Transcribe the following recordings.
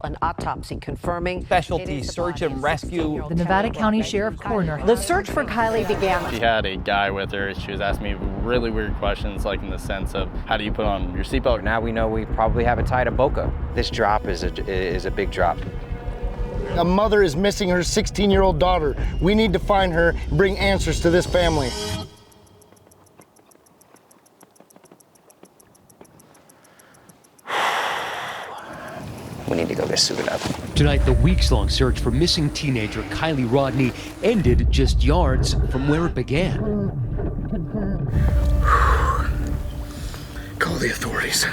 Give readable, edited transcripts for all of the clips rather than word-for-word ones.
An autopsy confirming Specialty search and rescue. The Nevada County Sheriff Coroner. The search for Kylie began. She had a guy with her. She was asking me really weird questions, like in the sense of, how do you put on your seatbelt? Now we know we probably have a tie to Boca. This drop is a big drop. A mother is missing her 16-year-old daughter. We need to find her and bring answers to this family. We need to go get suited up. Tonight, the weeks-long search for missing teenager Kylie Rodney ended just yards from where it began. Call the authorities.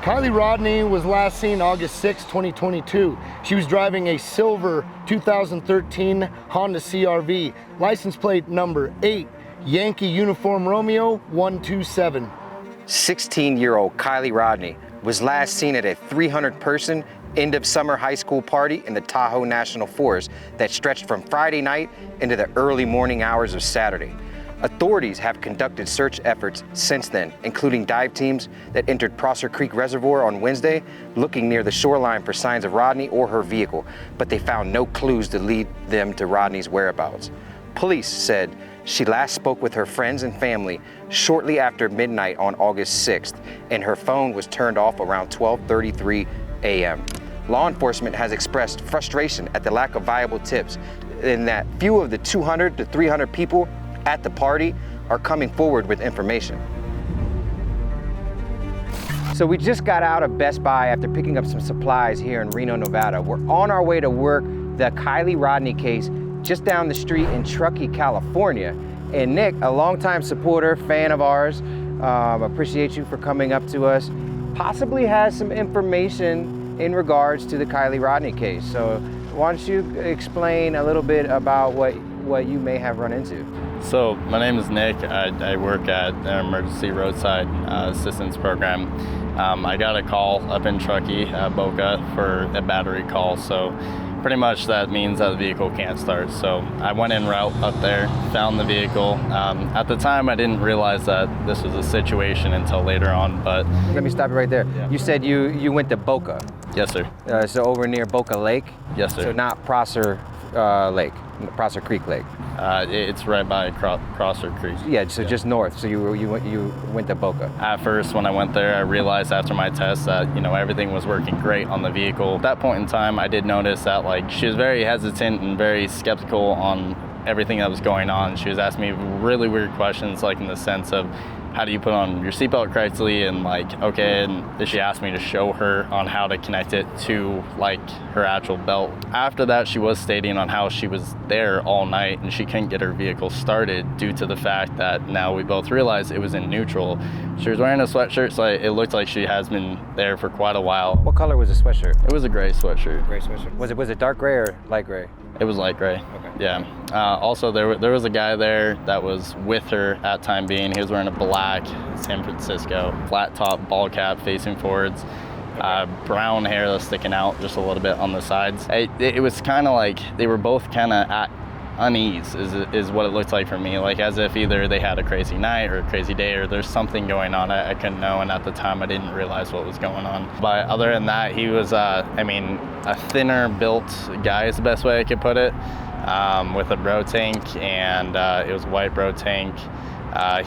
Kylie Rodney was last seen August 6, 2022. She was driving a silver 2013 Honda CR-V, license plate number 8, Yankee Uniform Romeo 127. 16-year-old Kylie Rodney was last seen at a 300-person end of summer high school party in the Tahoe National Forest that stretched from Friday night into the early morning hours of Saturday. Authorities have conducted search efforts since then, including dive teams that entered Prosser Creek Reservoir on Wednesday, looking near the shoreline for signs of Rodney or her vehicle, but they found no clues to lead them to Rodney's whereabouts. Police said she last spoke with her friends and family shortly after midnight on August 6th, and her phone was turned off around 12:33 a.m. Law enforcement has expressed frustration at the lack of viable tips, and that few of the 200 to 300 people at the party are coming forward with information. So we just got out of Best Buy after picking up some supplies here in Reno, Nevada. We're on our way to work the Kylie Rodney case just down the street in Truckee, California. And Nick, a longtime supporter, fan of ours, appreciate you for coming up to us, possibly has some information in regards to the Kylie Rodney case. So why don't you explain a little bit about what you may have run into? So my name is Nick. I work at an emergency roadside assistance program. I got a call up in Truckee, Boca, for a battery call. So pretty much that means that the vehicle can't start. So I went en route up there, found the vehicle. At the time, I didn't realize that this was a situation until later on, but... Let me stop you right there. Yeah. You said you went to Boca. Yes, sir. So over near Boca Lake? Yes, sir. So not Prosser Lake, Prosser Creek Lake? It's right by Prosser Creek. Yeah, so just north. So you went to Boca. At first, when I went there, I realized after my test that everything was working great on the vehicle. At that point in time, I did notice that she was very hesitant and very skeptical on everything that was going on. She was asking me really weird questions, like in the sense of, how do you put on your seatbelt correctly, and and she asked me to show her on how to connect it to her actual belt. After that, she was stating on how she was there all night and she couldn't get her vehicle started due to the fact that now we both realized it was in neutral. She was wearing a sweatshirt, so it looked like she has been there for quite a while. What color was the sweatshirt? It was a gray sweatshirt. Gray sweatshirt. Was it dark gray or light gray? It was light gray. Okay. Yeah. Also, there was a guy there that was with her at time being. He was wearing a black San Francisco flat top ball cap facing forwards, brown hair that's sticking out just a little bit on the sides. It was kind of like they were both kind of at unease is what it looked like for me, as if either they had a crazy night or a crazy day, or there's something going on I couldn't know, and at the time I didn't realize what was going on. But other than that, he was a thinner built guy is the best way I could put it, with a bro tank, and it was a white bro tank.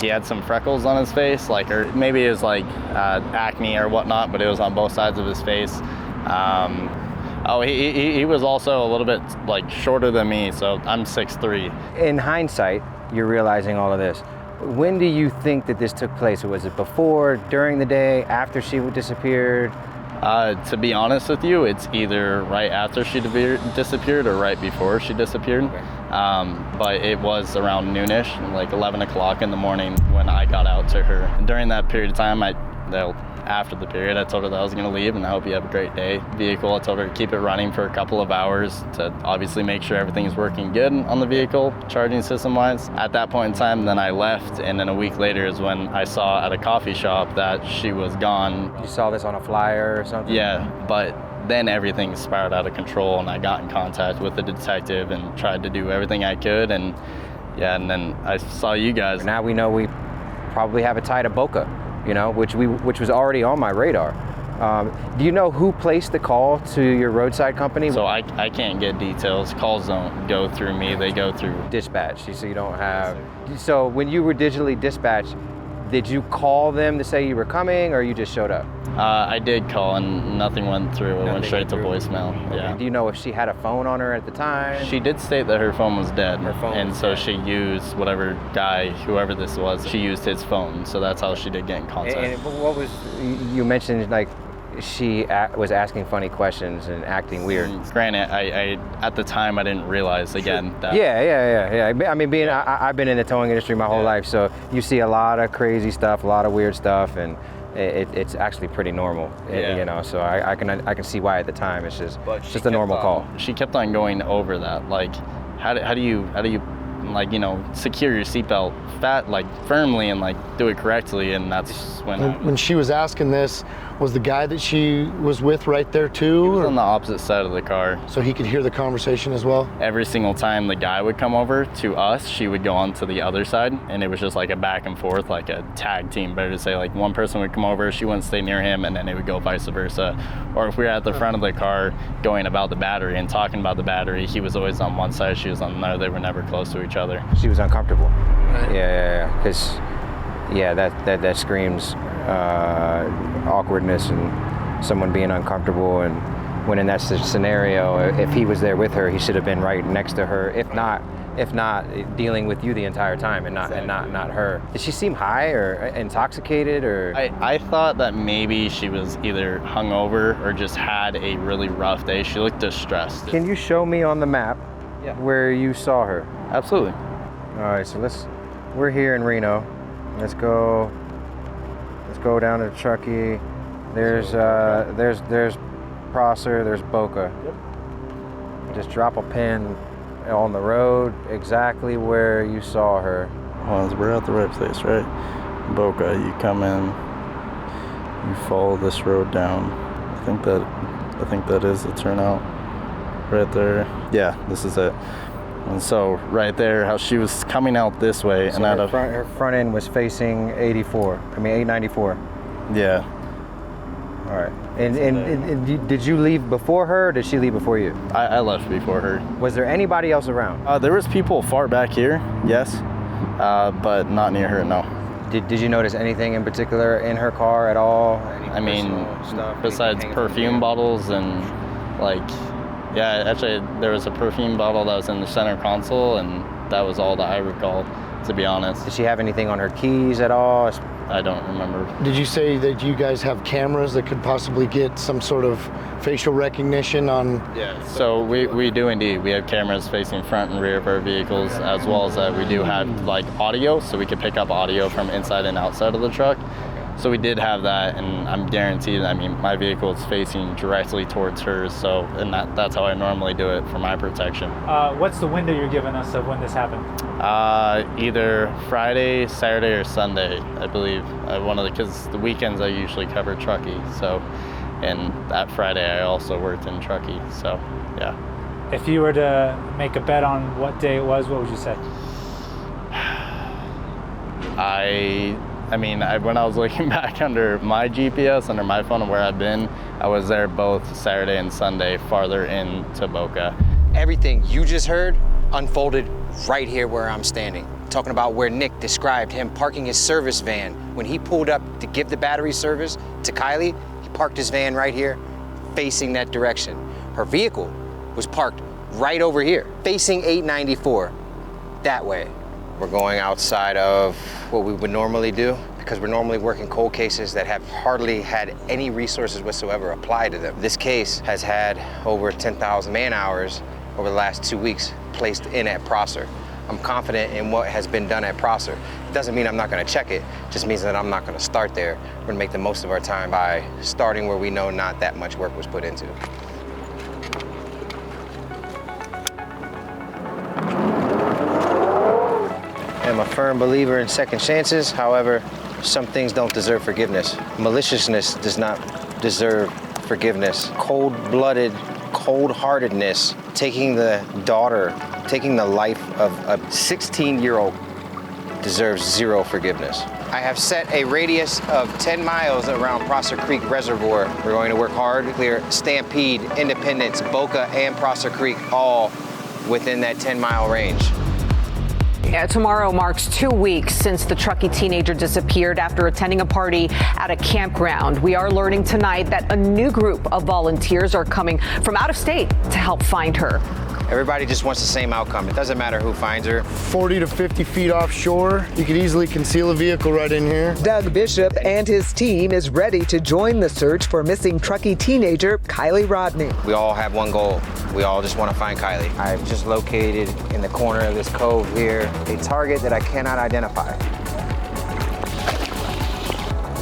He had some freckles on his face, like, or maybe it was like acne or whatnot, but it was on both sides of his face. He was also a little bit like shorter than me, so I'm 6'3". In hindsight, you're realizing all of this. When do you think that this took place? Was it before, during the day, after she disappeared? To be honest with you, it's either right after she disappeared or right before she disappeared. Okay. But it was around noonish, like 11 o'clock in the morning when I got out to her. During that period of time, after the period, I told her that I was gonna leave and I hope you have a great day. Vehicle, I told her to keep it running for a couple of hours to obviously make sure everything's working good on the vehicle, charging system wise. At that point in time, then I left, and then a week later is when I saw at a coffee shop that she was gone. You saw this on a flyer or something? Yeah, but then everything spiraled out of control and I got in contact with the detective and tried to do everything I could, and then I saw you guys. Now we know we probably have a tie to Boca, which was already on my radar. Do you know who placed the call to your roadside company? So I can't get details. Calls don't go through me, they go through Dispatch, so you don't have. So when you were digitally dispatched, did you call them to say you were coming, or you just showed up? I did call and nothing went through. It went straight to voicemail. Yeah. Do you know if she had a phone on her at the time? She did state that her phone was dead. Her phone and was so dead. she used whatever guy, whoever this was, she used his phone. So that's how she did get in contact. And what was, you mentioned like she was asking funny questions and acting weird. Granted, I at the time I didn't realize again that. Yeah. I mean, I've been in the towing industry my whole life, so you see a lot of crazy stuff, a lot of weird stuff, and it's actually pretty normal. So I can see why at the time it's just a normal call. She kept on going over that, like, how do you like, secure your seatbelt firmly and do it correctly, and that's When she was asking this, was the guy that she was with right there too? He was on the opposite side of the car. So he could hear the conversation as well? Every single time the guy would come over to us, she would go on to the other side, and it was just like a back and forth, like a tag team, better to say. Like one person would come over, she wouldn't stay near him, and then it would go vice versa. Or if we were at the front of the car going about the battery and talking about the battery, he was always on one side, she was on another. They were never close to each other. She was uncomfortable. Right. Yeah, because that screams awkwardness and someone being uncomfortable. And when in that scenario, if he was there with her, he should have been right next to her. If not dealing with you the entire time and not her. Did she seem high or intoxicated or? I thought that maybe she was either hungover or just had a really rough day. She looked distressed. Can you show me on the map where you saw her? Absolutely. All right, so we're here in Reno. Let's go down to Truckee. There's Prosser, there's Boca. Yep. Just drop a pin on the road exactly where you saw her. Well, we're at the right place, right? Boca, you come in, you follow this road down. I think that is the turnout right there. Yeah, this is it. And so right there, how she was coming out this way, so and her front end was facing 894. Yeah. All right. And did you leave before her, or did she leave before you? I left before her. Was there anybody else around? There was people far back here, yes, but not near her, no. Did you notice anything in particular in her car at all? I mean, besides perfume bottles and actually there was a perfume bottle that was in the center console, and that was all that I recall, to be honest. Did she have anything on her keys at all? I don't remember. Did you say that you guys have cameras that could possibly get some sort of facial recognition on? Yeah, so we do indeed. We have cameras facing front and rear of our vehicles, as well as that we do have audio, so we could pick up audio from inside and outside of the truck. So we did have that, and I'm guaranteed, my vehicle is facing directly towards hers, and that's how I normally do it for my protection. What's the window you're giving us of when this happened? Either Friday, Saturday, or Sunday, I believe. Because the weekends I usually cover Truckee, and that Friday I also worked in Truckee, so yeah. If you were to make a bet on what day it was, what would you say? When I was looking back under my GPS, under my phone and where I've been, I was there both Saturday and Sunday, farther into Boca. Everything you just heard unfolded right here where I'm standing. Talking about where Nick described him parking his service van. When he pulled up to give the battery service to Kylie, he parked his van right here, facing that direction. Her vehicle was parked right over here, facing 894, that way. We're going outside of what we would normally do because we're normally working cold cases that have hardly had any resources whatsoever applied to them. This case has had over 10,000 man hours over the last 2 weeks placed in at Prosser. I'm confident in what has been done at Prosser. It doesn't mean I'm not gonna check it, it just means that I'm not gonna start there. We're gonna make the most of our time by starting where we know not that much work was put into. I'm a firm believer in second chances. However, some things don't deserve forgiveness. Maliciousness does not deserve forgiveness. Cold-blooded, cold-heartedness, taking the life of a 16-year-old deserves zero forgiveness. I have set a radius of 10 miles around Prosser Creek Reservoir. We're going to work hard to clear Stampede, Independence, Boca, and Prosser Creek, all within that 10-mile range. Yeah, tomorrow marks 2 weeks since the Truckee teenager disappeared after attending a party at a campground. We are learning tonight that a new group of volunteers are coming from out of state to help find her. Everybody just wants the same outcome. It doesn't matter who finds her. 40 to 50 feet offshore, you could easily conceal a vehicle right in here. Doug Bishop and his team is ready to join the search for missing Truckee teenager Kylie Rodney. We all have one goal. We all just want to find Kylie. I've just located in the corner of this cove here a target that I cannot identify.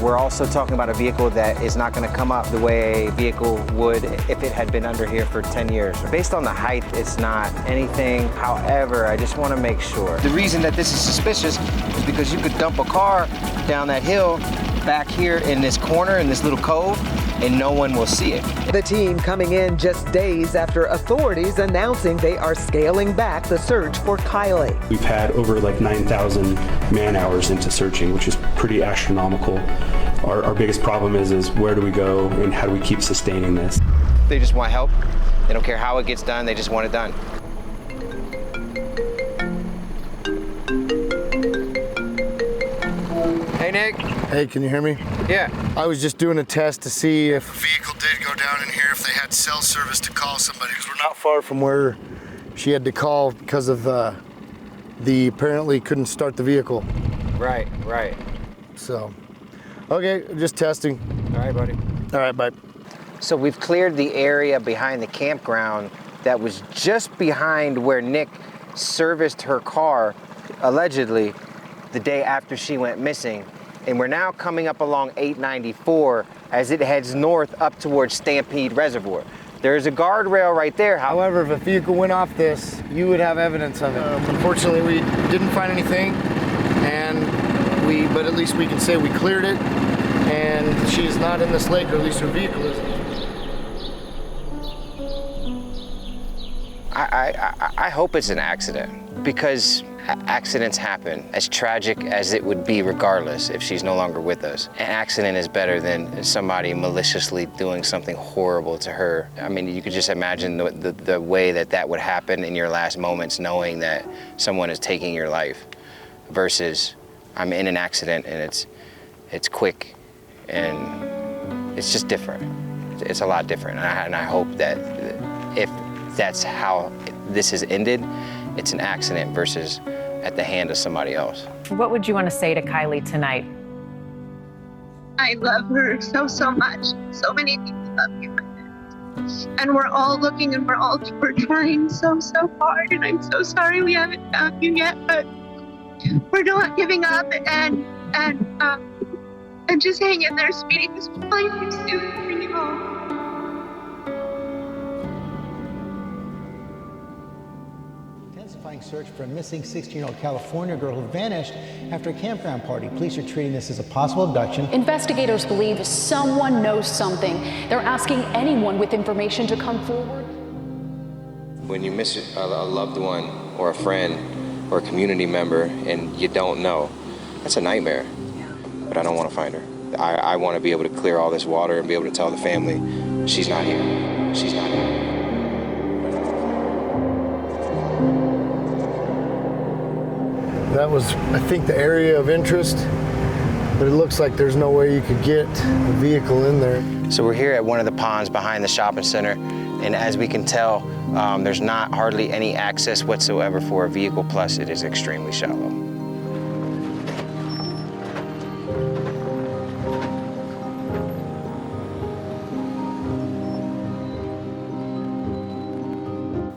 We're also talking about a vehicle that is not going to come up the way a vehicle would if it had been under here for 10 years. Based on the height, it's not anything. However, I just want to make sure. The reason that this is suspicious is because you could dump a car down that hill back here in this corner, in this little cove, and no one will see it. The team coming in just days after authorities announcing they are scaling back the search for Kylie. We've had over like 9,000 man hours into searching, which is pretty astronomical. Our biggest problem is where do we go and how do we keep sustaining this? They just want help. They don't care how it gets done, they just want it done. Hey, Nick. Hey, can you hear me? Yeah. I was just doing a test to see if a vehicle did go down in here, if they had cell service to call somebody, because we're not far from where she had to call because of the apparently couldn't start the vehicle. Right. So, okay, just testing. All right, buddy. All right, bye. So we've cleared the area behind the campground that was just behind where Nick serviced her car, allegedly, the day after she went missing. And we're now coming up along 894 as it heads north up towards Stampede Reservoir. There's a guardrail right there. However, if a vehicle went off this, you would have evidence of it. Unfortunately, we didn't find anything, but at least we can say we cleared it, and she's not in this lake, or at least her vehicle isn't. I hope it's an accident, because accidents happen, as tragic as it would be regardless if she's no longer with us. An accident is better than somebody maliciously doing something horrible to her. I mean, you could just imagine the way that would happen in your last moments, knowing that someone is taking your life, versus I'm in an accident and it's quick and it's just different. It's a lot different, and I hope that if that's how this has ended, it's an accident versus at the hand of somebody else. What would you want to say to Kylie tonight? I love her so much. So many people love you. And we're all looking, and we're trying so hard, and I'm so sorry we haven't found you yet, but we're not giving up, and just hang in there, sweetie, because we'll find you soon and bring you home. Search for a missing 16-year-old California girl who vanished after a campground party. Police are treating this as a possible abduction. Investigators believe someone knows something. They're asking anyone with information to come forward. When you miss a loved one or a friend or a community member and you don't know, that's a nightmare. But I don't want to find her. I want to be able to clear all this water and be able to tell the family, she's not here. She's not here. That was, I think, the area of interest, but it looks like there's no way you could get a vehicle in there. So we're here at one of the ponds behind the shopping center, and as we can tell, there's not hardly any access whatsoever for a vehicle, plus it is extremely shallow.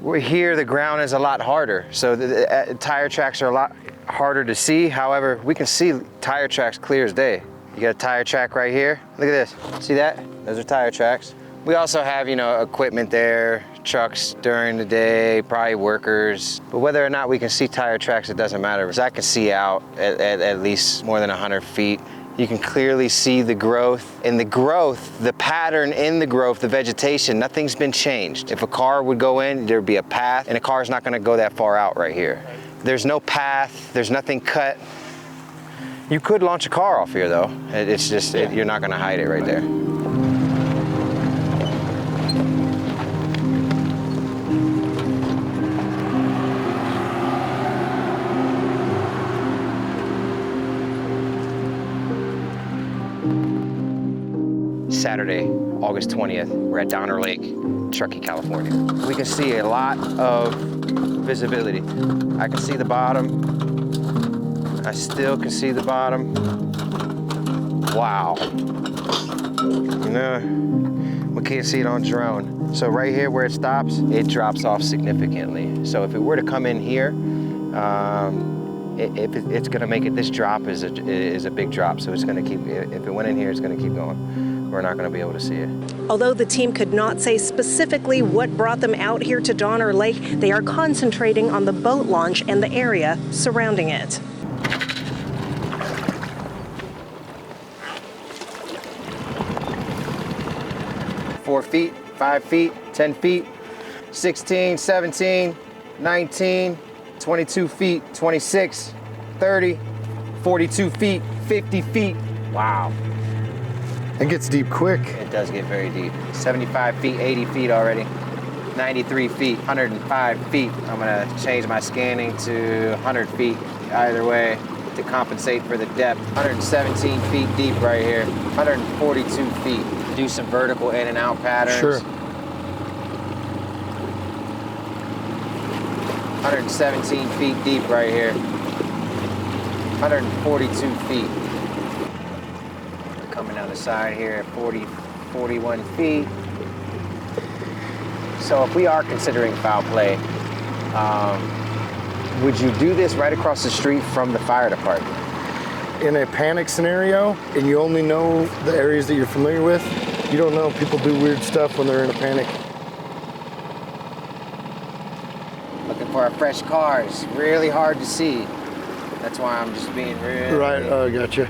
We're here, the ground is a lot harder, so the tire tracks are a lot harder to see. However, we can see tire tracks clear as day. You got a tire track right here. Look at this. See that? Those are tire tracks. We also have, you know, equipment there, trucks during the day, probably workers. But whether or not we can see tire tracks, it doesn't matter. Because I can see out at least more than 100 feet. You can clearly see the growth. And the growth, the pattern in the growth, the vegetation, nothing's been changed. If a car would go in, there'd be a path, and a car's not gonna go that far out right here. There's no path, there's nothing cut. You could launch a car off here though. It's just, you're not gonna hide it right there. Saturday, August 20th, we're at Donner Lake, Truckee, California. We can see a lot of visibility. I can see the bottom. I still can see the bottom. Wow. No, we can't see it on drone. So right here where it stops, it drops off significantly. So if it were to come in here, it's gonna make it, this drop is a big drop. So it's gonna keep, if it went in here, it's gonna keep going. We're not going to be able to see it. Although the team could not say specifically what brought them out here to Donner Lake, they are concentrating on the boat launch and the area surrounding it. Four feet, 5 feet, 10 feet, 16, 17, 19, 22 feet, 26, 30, 42 feet, 50 feet. Wow. It gets deep quick. It does get very deep. 75 feet, 80 feet already. 93 feet, 105 feet. I'm gonna change my scanning to 100 feet either way to compensate for the depth. 117 feet deep right here. 142 feet. Do some vertical in and out patterns. Sure. 117 feet deep right here. 142 feet. Coming down the side here at 41 feet. So if we are considering foul play, would you do this right across the street from the fire department? In a panic scenario, and you only know the areas that you're familiar with, you don't know people do weird stuff when they're in a panic. Looking for a fresh car is really hard to see. That's why I'm just being really... Right, I gotcha.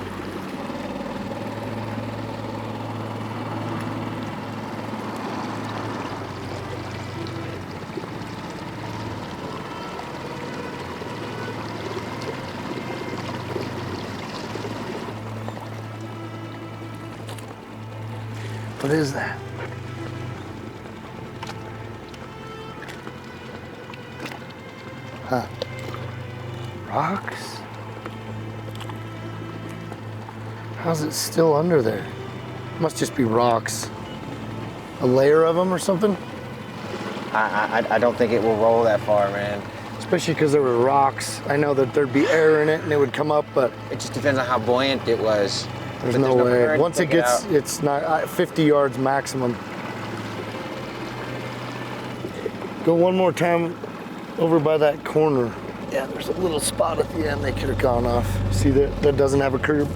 What is that? Huh. Rocks? How's it still under there? Must just be rocks. A layer of them or something? I don't think it will roll that far, man. Especially because there were rocks. I know that there'd be air in it and it would come up, but... It just depends on how buoyant it was. There's no way. Once it gets, it's not 50 yards maximum. Go one more time over by that corner. Yeah, there's a little spot at the end they could have gone off. See that doesn't have a curb?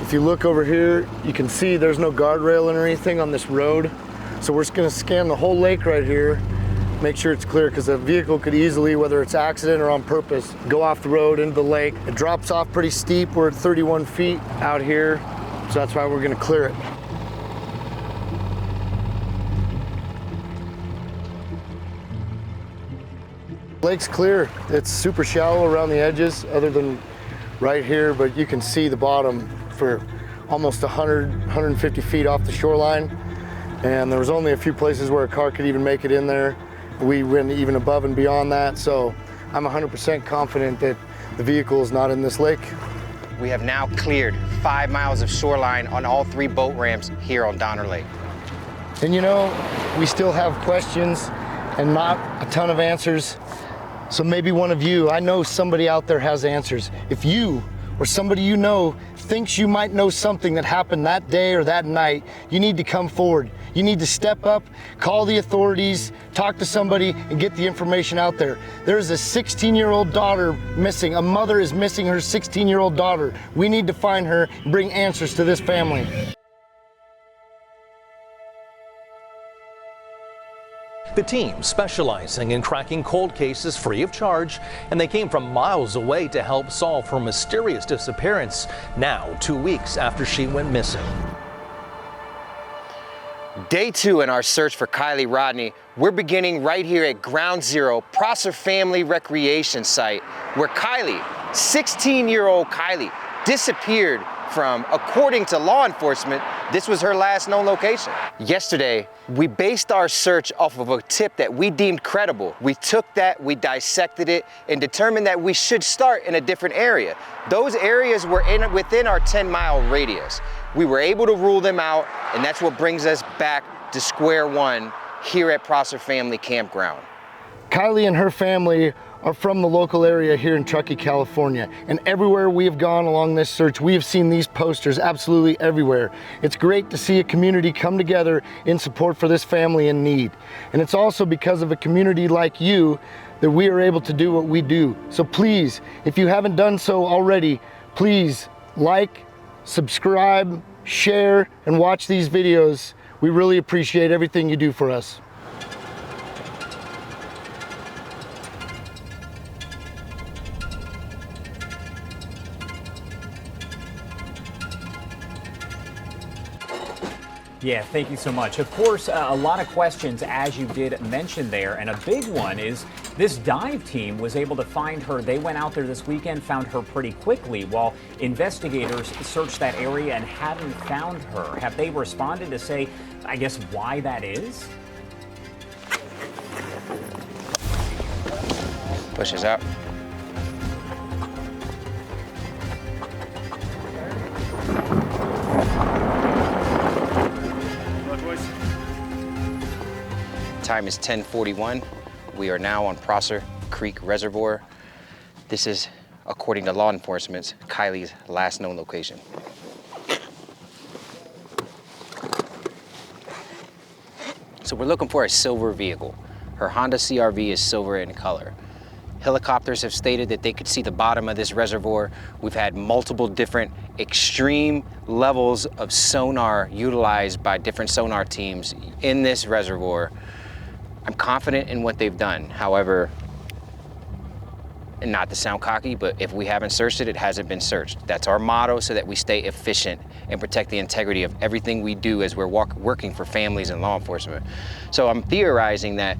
If you look over here, you can see there's no guardrail or anything on this road. So we're just gonna scan the whole lake right here, make sure it's clear, because a vehicle could easily, whether it's accident or on purpose, go off the road into the lake. It drops off pretty steep. We're at 31 feet out here, so that's why we're gonna clear it. Lake's clear. It's super shallow around the edges, other than right here, but you can see the bottom for almost 150 feet off the shoreline. And there was only a few places where a car could even make it in there. We went even above and beyond that, so I'm 100% confident that the vehicle is not in this lake. We have now cleared 5 miles of shoreline on all 3 boat ramps here on Donner Lake. And you know, we still have questions and not a ton of answers. So maybe one of you, I know somebody out there has answers. If you or somebody you know thinks you might know something that happened that day or that night, you need to come forward. You need to step up, call the authorities, talk to somebody, and get the information out there. There's a 16-year-old daughter missing. A mother is missing her 16-year-old daughter. We need to find her and bring answers to this family. The team specializing in cracking cold cases free of charge, and they came from miles away to help solve her mysterious disappearance, now 2 weeks after she went missing. Day 2 in our search for Kiely Rodni. We're beginning right here at Ground Zero, Prosser Family Recreation Site, where Kiely, 16-year-old Kiely, disappeared from. According to law enforcement, this was her last known location. Yesterday, we based our search off of a tip that we deemed credible. We took that, we dissected it, and determined that we should start in a different area. Those areas were within our 10-mile radius. We were able to rule them out, and that's what brings us back to square one here at Prosser Family Campground. Kiely and her family are from the local area here in Truckee, California. And everywhere we have gone along this search, we have seen these posters absolutely everywhere. It's great to see a community come together in support for this family in need. And it's also because of a community like you that we are able to do what we do. So please, if you haven't done so already, please like, subscribe, share, and watch these videos. We really appreciate everything you do for us. Yeah, thank you so much. Of course, a lot of questions, as you did mention there, and a big one is this dive team was able to find her. They went out there this weekend, found her pretty quickly, while investigators searched that area and haven't found her. Have they responded to say, I guess, why that is? Pushes out. Time is 10:41. We are now on Prosser Creek Reservoir. This is, according to law enforcement, Kiely's last known location. So we're looking for a silver vehicle. Her Honda CR-V is silver in color. Helicopters have stated that they could see the bottom of this reservoir. We've had multiple different extreme levels of sonar utilized by different sonar teams in this reservoir. I'm confident in what they've done. However, and not to sound cocky, but if we haven't searched it, it hasn't been searched. That's our motto, so that we stay efficient and protect the integrity of everything we do as we're working for families and law enforcement. So I'm theorizing that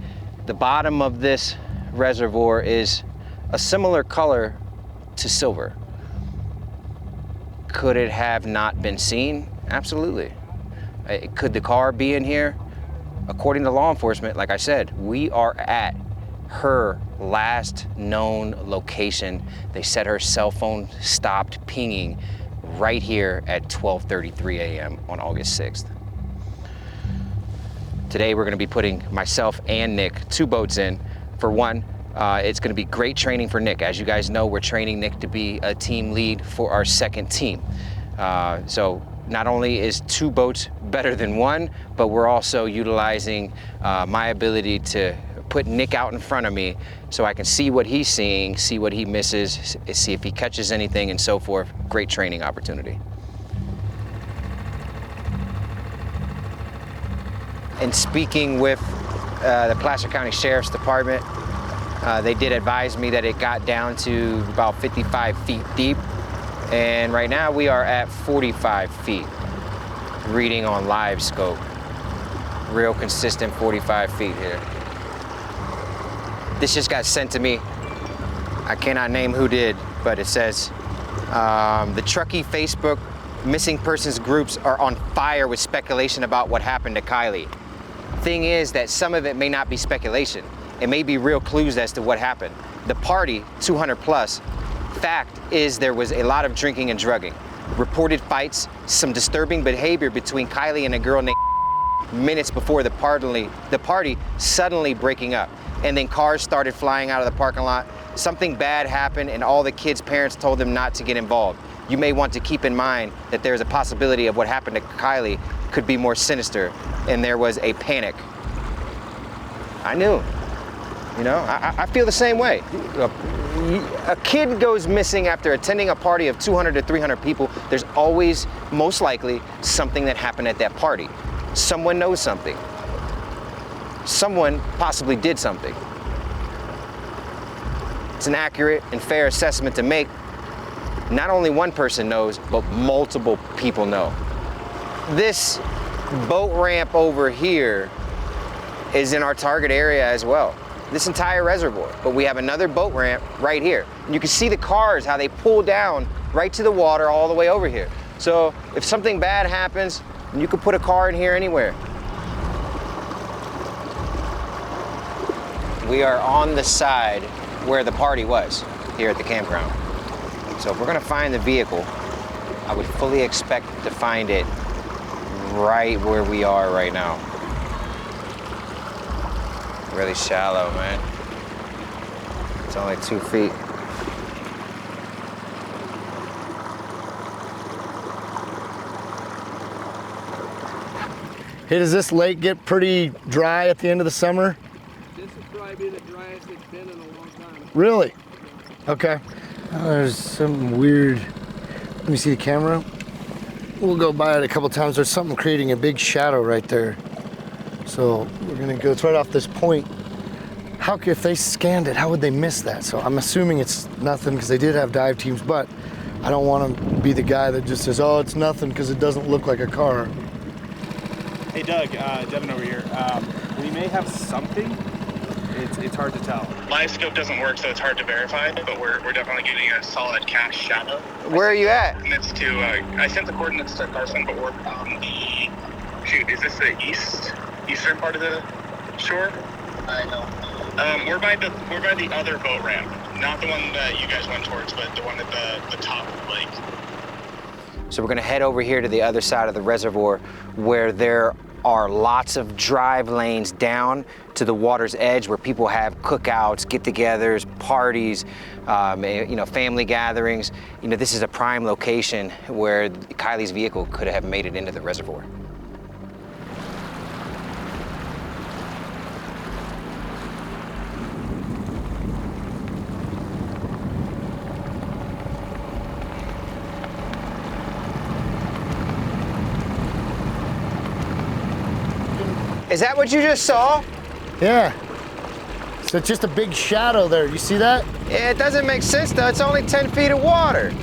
the bottom of this reservoir is a similar color to silver. Could it have not been seen? Absolutely. Could the car be in here? According to law enforcement, like I said, we are at her last known location. They said her cell phone stopped pinging right here at 12:33 a.m. on August 6th. Today we're going to be putting myself and Nick 2 boats in. For one, it's going to be great training for Nick. As you guys know, we're training Nick to be a team lead for our second team. So not only is 2 boats better than 1, but we're also utilizing my ability to put Nick out in front of me so I can see what he's seeing, see what he misses, see if he catches anything, and so forth. Great training opportunity. And speaking with the Placer County Sheriff's Department, they did advise me that it got down to about 55 feet deep. And right now we are at 45 feet, reading on live scope. Real consistent 45 feet here. This just got sent to me. I cannot name who did, but it says, the Truckee Facebook missing persons groups are on fire with speculation about what happened to Kiely. Thing is that some of it may not be speculation. and maybe real clues as to what happened. The party, 200 plus, fact is there was a lot of drinking and drugging. Reported fights, some disturbing behavior between Kylie and a girl named minutes before the party suddenly breaking up. And then cars started flying out of the parking lot. Something bad happened and all the kids' parents told them not to get involved. You may want to keep in mind that there's a possibility of what happened to Kylie could be more sinister, and there was a panic. I knew, you know, I feel the same way. A kid goes missing after attending a party of 200 to 300 people. There's always, most likely, something that happened at that party. Someone knows something. Someone possibly did something. It's an accurate and fair assessment to make. Not only one person knows, but multiple people know. This boat ramp over here is in our target area as well. This entire reservoir, but we have another boat ramp right here. And you can see the cars, how they pull down right to the water all the way over here. So if something bad happens, you could put a car in here anywhere. We are on the side where the party was here at the campground. So if we're gonna find the vehicle, I would fully expect to find it right where we are right now. Really shallow, man. It's only 2 feet. Hey, does this lake get pretty dry at the end of the summer? This has probably been the driest it's been in a long time. Really? Okay. There's something weird. Let me see the camera. We'll go by it a couple times. There's something creating a big shadow right there. So we're gonna go, it's right off this point. If they scanned it, how would they miss that? So I'm assuming it's nothing because they did have dive teams, but I don't want to be the guy that just says, oh, it's nothing because it doesn't look like a car. Hey Doug, Devin over here. We may have something. It's hard to tell. Live scope doesn't work, so it's hard to verify, but we're definitely getting a solid cast shadow. Where are you at? And it's to, I sent the coordinates to Carson, but we're on the, shoot, is this the eastern part of the shore? I know. We're by the other boat ramp, not the one that you guys went towards, but the one at the top of the lake. So we're gonna head over here to the other side of the reservoir where there are lots of drive lanes down to the water's edge where people have cookouts, get-togethers, parties, you know, family gatherings. You know, this is a prime location where Kylie's vehicle could have made it into the reservoir. Is that what you just saw? Yeah. So it's just a big shadow there. You see that? Yeah, it doesn't make sense though. It's only 10 feet of water.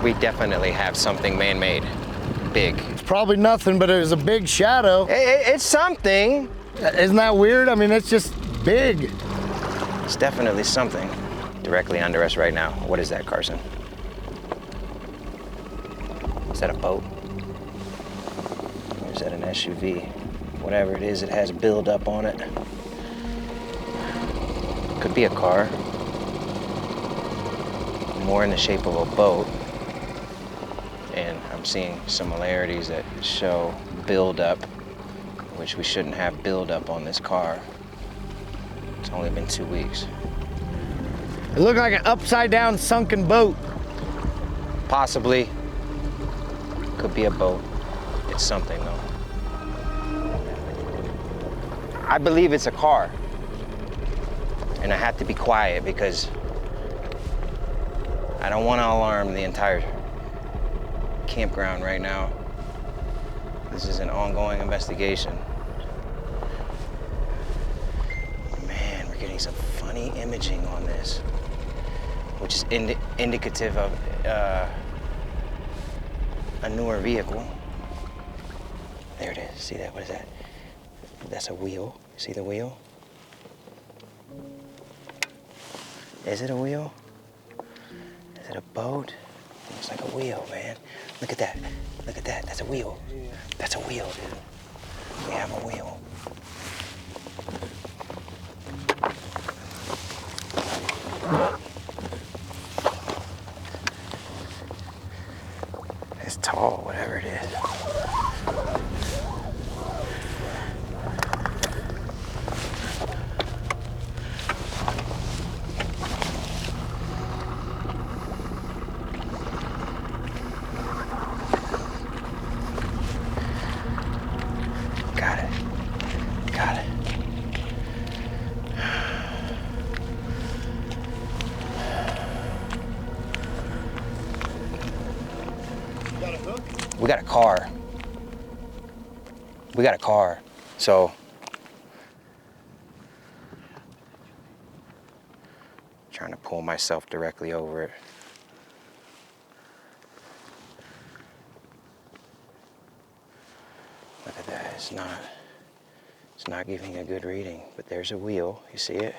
We definitely have something man-made. Big. It's probably nothing, but it was a big shadow. It's something. Isn't that weird? I mean, it's just big. It's definitely something directly under us right now. What is that, Carson? Is that a boat? Or is that an SUV? Whatever it is, it has build-up on it. Could be a car. More in the shape of a boat. And I'm seeing similarities that show build-up, which we shouldn't have build-up on this car. It's only been 2 weeks. It looked like an upside-down sunken boat. Possibly. Could be a boat. It's something, though. I believe it's a car. And I have to be quiet because I don't want to alarm the entire campground right now. This is an ongoing investigation. Man, we're getting some funny imaging on this, which is indicative of a newer vehicle. There it is. See that? What is that? That's a wheel. See the wheel? Is it a wheel? Is it a boat? Looks like a wheel, man. Look at that. Look at that. That's a wheel. That's a wheel, dude. We have a wheel. It's tall, whatever it is. Got it. Got it. Got a hook? We got a car. We got a car. So trying to pull myself directly over it. Look at that. It's not giving a good reading, but there's a wheel. You see it?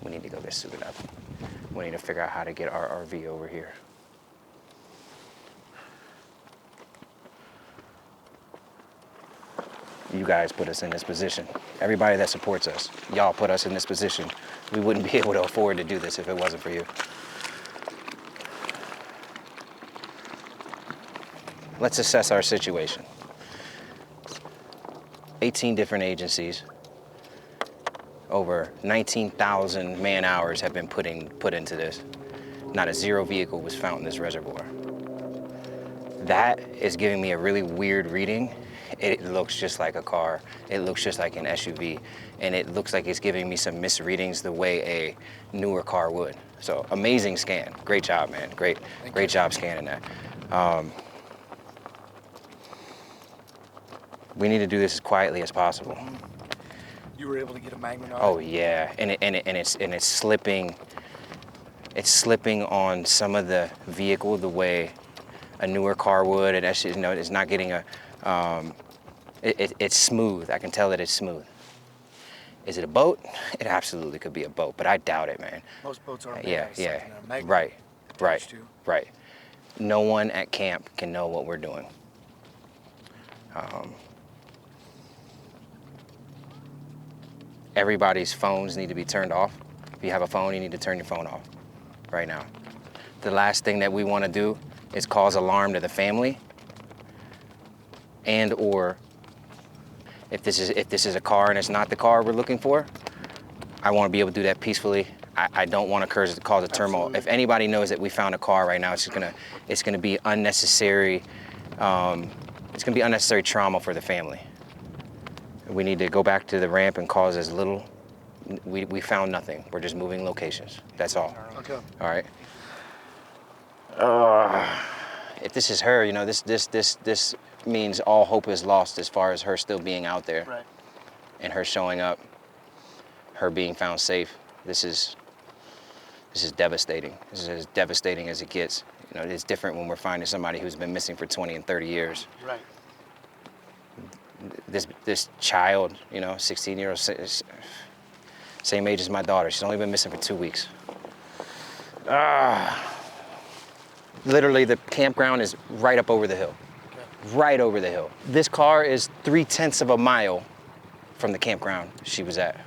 We need to go get suited up. We need to figure out how to get our RV over here. You guys put us in this position. Everybody that supports us, y'all put us in this position. We wouldn't be able to afford to do this if it wasn't for you. Let's assess our situation. 18 different agencies. Over 19,000 man hours have been put into this. Not a zero vehicle was found in this reservoir. That is giving me a really weird reading. It looks just like a car. It looks just like an SUV. And it looks like it's giving me some misreadings the way a newer car would. So amazing scan. Great job, man. Great job scanning that. We need to do this as quietly as possible. You were able to get a magnet on it? Oh yeah, and it's slipping. It's slipping on some of the vehicle the way a newer car would. And actually, you know, it's not getting a. It's smooth. I can tell that it's smooth. Is it a boat? It absolutely could be a boat, but I doubt it, man. Most boats are. Yeah. Right. No one at camp can know what we're doing. Everybody's phones need to be turned off. If you have a phone, you need to turn your phone off right now. The last thing that we want to do is cause alarm to the family, and or if this is a car and it's not the car we're looking for, I want to be able to do that peacefully. I don't want to cause a turmoil. Absolutely. If anybody knows that we found a car right now, it's gonna be unnecessary. It's gonna be unnecessary trauma for the family. We need to go back to the ramp and cause as little. We found nothing. We're just moving locations. That's all. Okay. All right. If this is her, you know, this means all hope is lost as far as her still being out there. Right. And her showing up, her being found safe. This is devastating. This is as devastating as it gets. You know, it's different when we're finding somebody who's been missing for 20 and 30 years. Right. This child, you know, 16-year-old, same age as my daughter. She's only been missing for 2 weeks. Literally, the campground is right up over the hill. Okay. Right over the hill. This car is 3/10 of a mile from the campground she was at.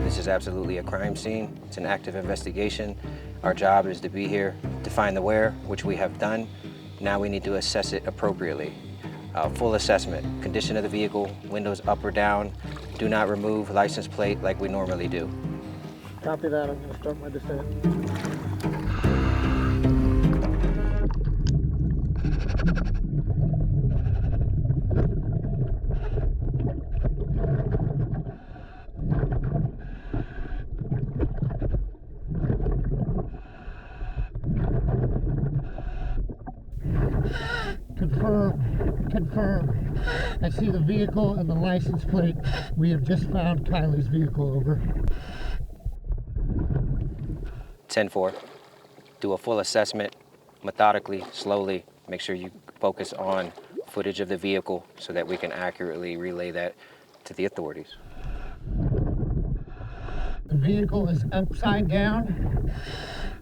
This is absolutely a crime scene. It's an active investigation. Our job is to be here to find the where, which we have done. Now we need to assess it appropriately. Full assessment, condition of the vehicle, windows up or down. Do not remove license plate like we normally do. Copy that. I'm going to start my descent. Confirm. I see the vehicle and the license plate. We have just found Kylie's vehicle. Over. 10-4. Do a full assessment, methodically, slowly. Make sure you focus on footage of the vehicle so that we can accurately relay that to the authorities. The vehicle is upside down.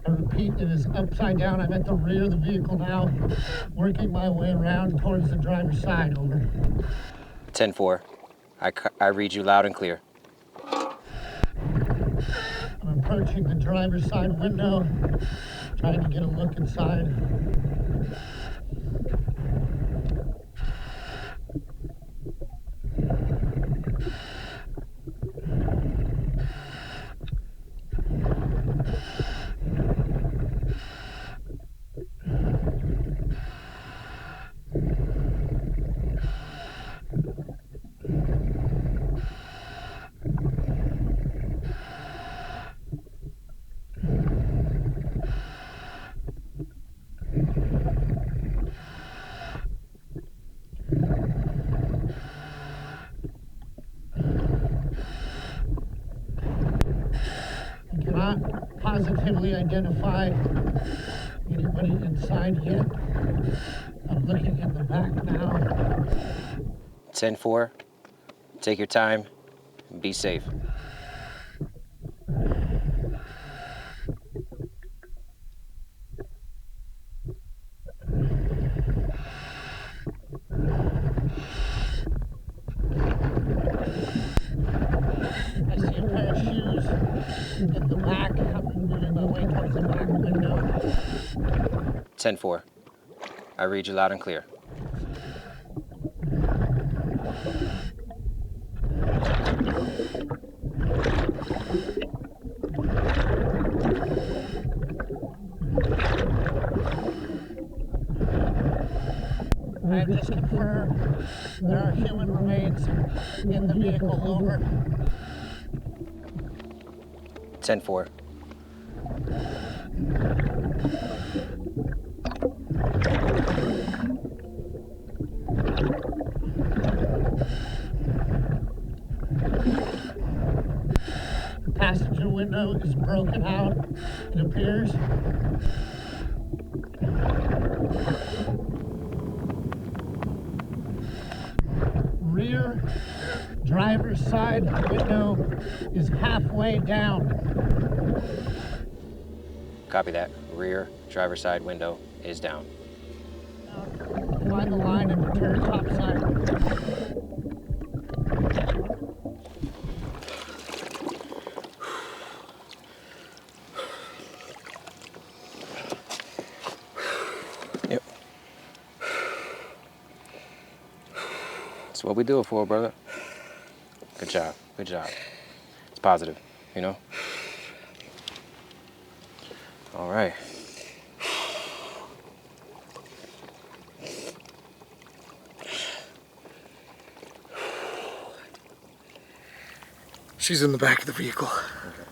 I repeat, it is upside down. I'm at the rear of the vehicle now, working my way around towards the driver's side. Over. 10-4. I read you loud and clear. I'm approaching the driver's side window, trying to get a look inside. Positively identify anybody inside yet. I'm looking in the back now. 10-4. Take your time. Be safe. I see a pair of shoes in the back. I'm moving my way towards the back window. 10-4. I read you loud and clear. I have just confirmed there are human remains in the vehicle. Over. 10-4. The passenger window is broken out, it appears. Rear driver's side window is halfway down. Copy that. Rear driver's side window is down. Find the line and return top side. Yep. That's what we do it for, brother. Good job. Good job. It's positive, you know? All right. She's in the back of the vehicle. Okay.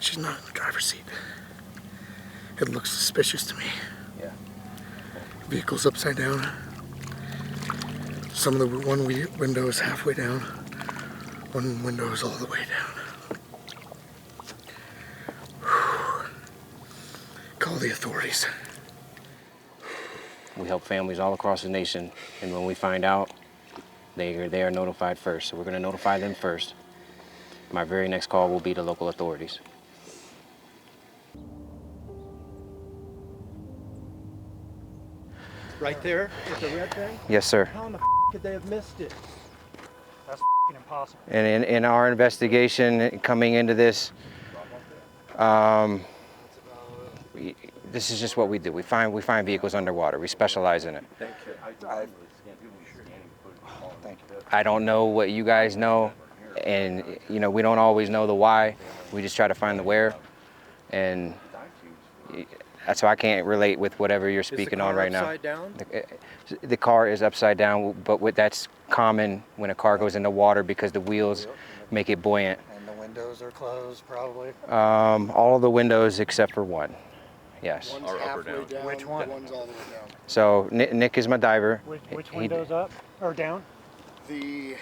She's not in the driver's seat. It looks suspicious to me. Yeah. Vehicle's upside down. Some of the one window is halfway down. One window is all the way down. Whew. Call the authorities. We help families all across the nation, and when we find out, they are notified first. So we're going to notify them first. My very next call will be the local authorities. Right there with the red thing? Yes, sir. How in the could they have missed it? That's impossible. And in our investigation coming into this, this is just what we do. We find vehicles underwater. We specialize in it. Thank you. I don't know what you guys know, and you know, we don't always know the why. We just try to find the where, and that's why I can't relate with whatever you're speaking on right now. Upside down? The car is upside down, but that's common when a car goes into water because the wheels make it buoyant. And the windows are closed, probably. All of the windows except for one. Yes. One's halfway down. Which one? One's all the way down. So Nick is my diver. Which window's up or down? The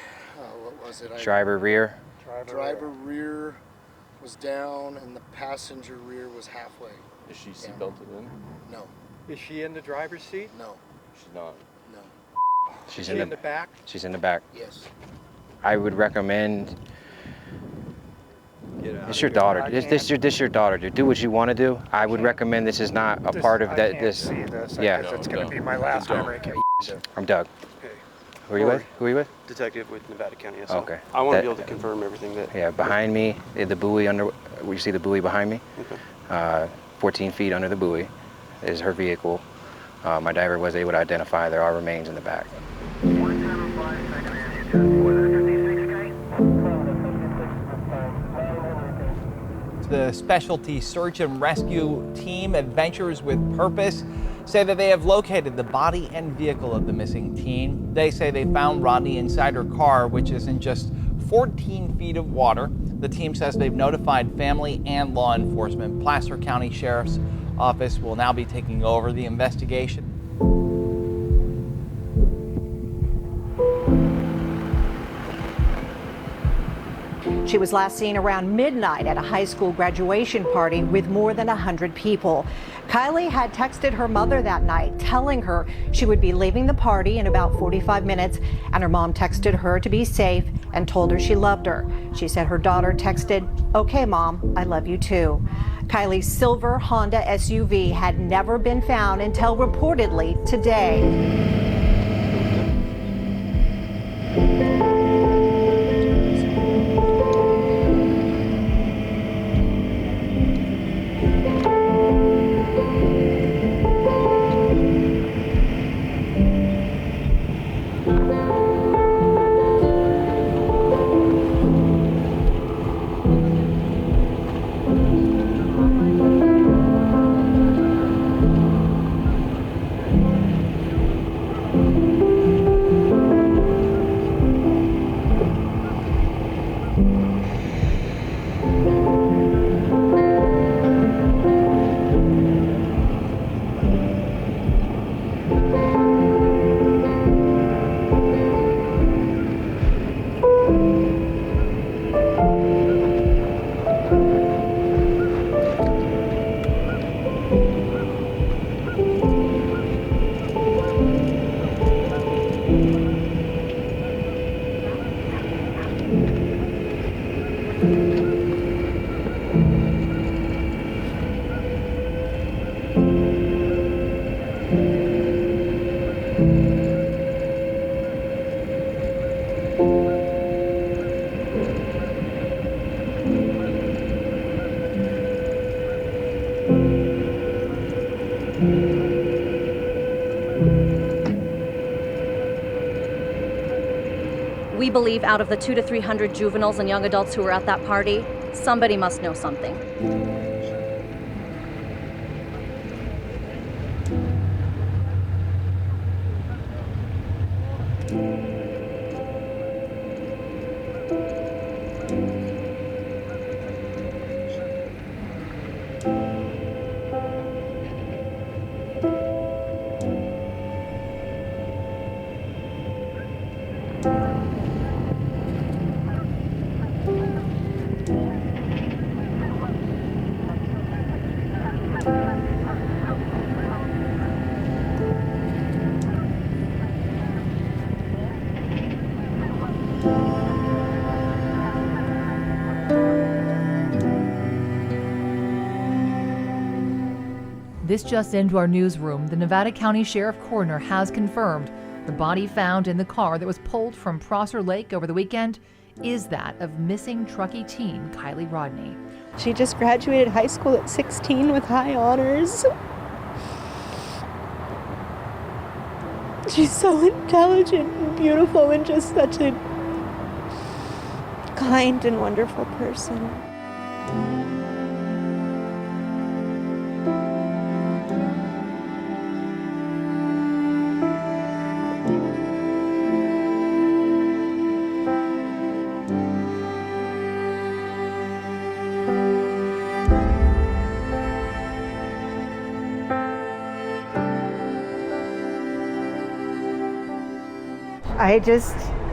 what was it? Driver rear. Driver rear was down, and the passenger rear was halfway. Is she seatbelted in? No. Is she in the driver's seat? No. She's not. No. She's in the back? She's in the back. Yes. I would recommend. It's your daughter. This your daughter. Dude. Do what you want to do. I would recommend this is not a part of that. See this. Yeah. It's going to be my last hurricane. I'm Doug. Okay. Who are you with? Who are you with? Detective with Nevada County. So okay. I want to be able to confirm everything that. Yeah, behind me, the buoy under. You see the buoy behind me? Okay. 14 feet under the buoy is her vehicle. My diver was able to identify there are remains in the back. The Specialty Search and Rescue Team, Adventures with Purpose, say that they have located the body and vehicle of the missing teen. They say they found Rodney inside her car, which is in just 14 feet of water. The team says they've notified family and law enforcement. Placer County Sheriff's Office will now be taking over the investigation. She was last seen around midnight at a high school graduation party with more than 100 people. Kylie had texted her mother that night, telling her she would be leaving the party in about 45 minutes, and her mom texted her to be safe and told her she loved her. She said her daughter texted, "Okay, Mom, I love you too." Kylie's silver Honda SUV had never been found until reportedly today. We believe out of the 200 to 300 juveniles and young adults who were at that party, somebody must know something. This just into our newsroom. The Nevada County Sheriff Coroner has confirmed the body found in the car that was pulled from Prosser Lake over the weekend is that of missing Truckee teen Kylie Rodney. She just graduated high school at 16 with high honors. She's so intelligent and beautiful and just such a kind and wonderful person.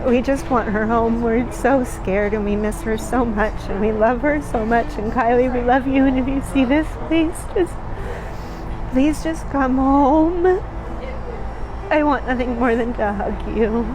We just want her home. We're so scared and we miss her so much and we love her so much. And Kylie, we love you. And if you see this, please just come home. I want nothing more than to hug you.